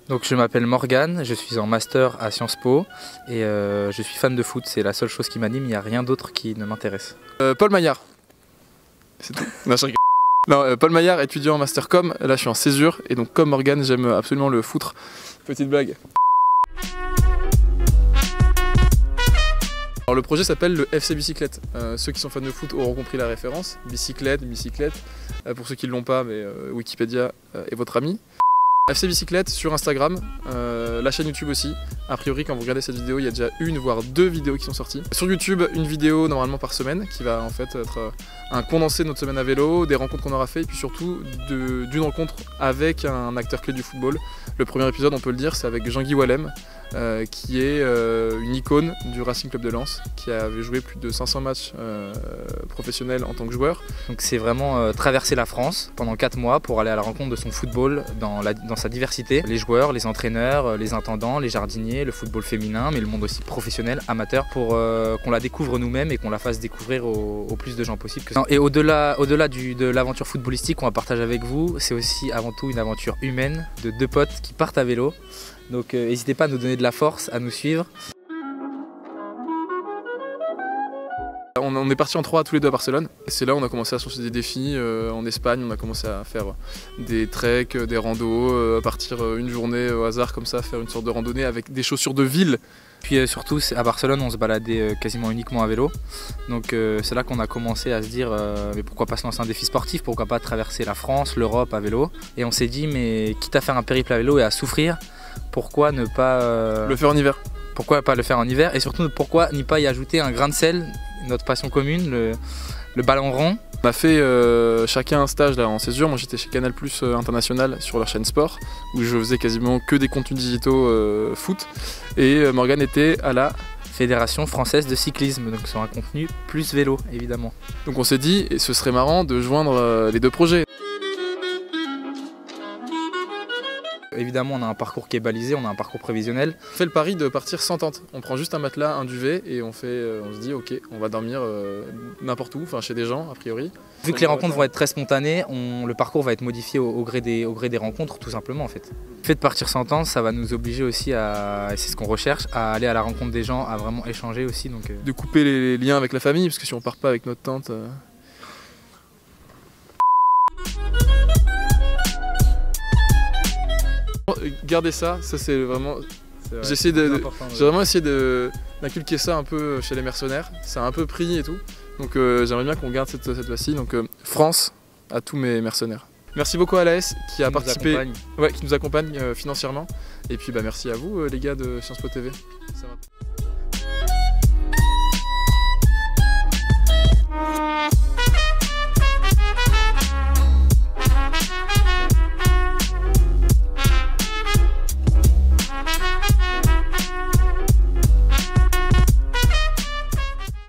Donc je m'appelle Morgane, je suis en master à Sciences Po et je suis fan de foot, c'est la seule chose qui m'anime, il n'y a rien d'autre qui ne m'intéresse. Paul Maillard. C'est tout. Non, je rigole. Non, Paul Maillard, étudiant en master com, là je suis en césure et donc comme Morgane j'aime absolument le foutre. Petite blague. Alors le projet s'appelle le FC Bicyclette. Ceux qui sont fans de foot auront compris la référence. Bicyclette. Pour ceux qui ne l'ont pas, mais Wikipédia est votre ami. FC Bicyclette sur Instagram, la chaîne YouTube aussi. A priori, quand vous regardez cette vidéo, il y a déjà une voire deux vidéos qui sont sorties. Sur YouTube, une vidéo normalement par semaine qui va en fait être un condensé de notre semaine à vélo, des rencontres qu'on aura fait et puis surtout d'une rencontre avec un acteur clé du football. Le premier épisode, on peut le dire, c'est avec Jean-Guy Wallem, qui est une icône du Racing Club de Lens, qui avait joué plus de 500 matchs professionnels en tant que joueur. Donc c'est vraiment traverser la France pendant 4 mois pour aller à la rencontre de son football dans sa diversité. Les joueurs, les entraîneurs, les intendants, les jardiniers, le football féminin, mais le monde aussi professionnel, amateur, pour qu'on la découvre nous-mêmes et qu'on la fasse découvrir au plus de gens possible. Et au-delà de l'aventure footballistique qu'on va partager avec vous, c'est aussi avant tout une aventure humaine de deux potes qui partent à vélo. Donc n'hésitez pas à nous donner de la force, à nous suivre. On est partis en 3 tous les deux à Barcelone. C'est là où on a commencé à se lancer des défis. En Espagne, on a commencé à faire des treks, des randos, à partir une journée au hasard comme ça, faire une sorte de randonnée avec des chaussures de ville. Puis surtout à Barcelone on se baladait quasiment uniquement à vélo, donc c'est là qu'on a commencé à se dire mais pourquoi pas se lancer un défi sportif, pourquoi pas traverser la France, l'Europe à vélo, et on s'est dit mais quitte à faire un périple à vélo et à souffrir, pourquoi ne pas le faire en hiver. Pourquoi pas le faire en hiver, et surtout pourquoi n'y pas y ajouter un grain de sel, notre passion commune, le ballon rond. On a fait chacun un stage là en césure. Moi j'étais chez Canal+ International sur leur chaîne sport où je faisais quasiment que des contenus digitaux foot, et Morgane était à la Fédération Française de Cyclisme, donc sur un contenu plus vélo évidemment. Donc on s'est dit et ce serait marrant de joindre les deux projets. Évidemment on a un parcours qui est balisé, on a un parcours prévisionnel. On fait le pari de partir sans tente. On prend juste un matelas, un duvet et on se dit ok, on va dormir n'importe où, enfin chez des gens a priori. Vu que les rencontres vont être très spontanées, le parcours va être modifié au gré des rencontres tout simplement en fait. Le fait de partir sans tente, ça va nous obliger aussi et c'est ce qu'on recherche, à aller à la rencontre des gens, à vraiment échanger aussi. Donc, de couper les liens avec la famille, parce que si on part pas avec notre tente... Gardez ça c'est vraiment... J'ai vraiment essayé d'inculquer ça un peu chez les mercenaires, ça a un peu pris et tout, donc j'aimerais bien qu'on garde cette fois-ci, donc France à tous mes mercenaires. Merci beaucoup à l'AS qui a participé, qui nous accompagne financièrement, et puis merci à vous les gars de Sciences Po TV. Ça va.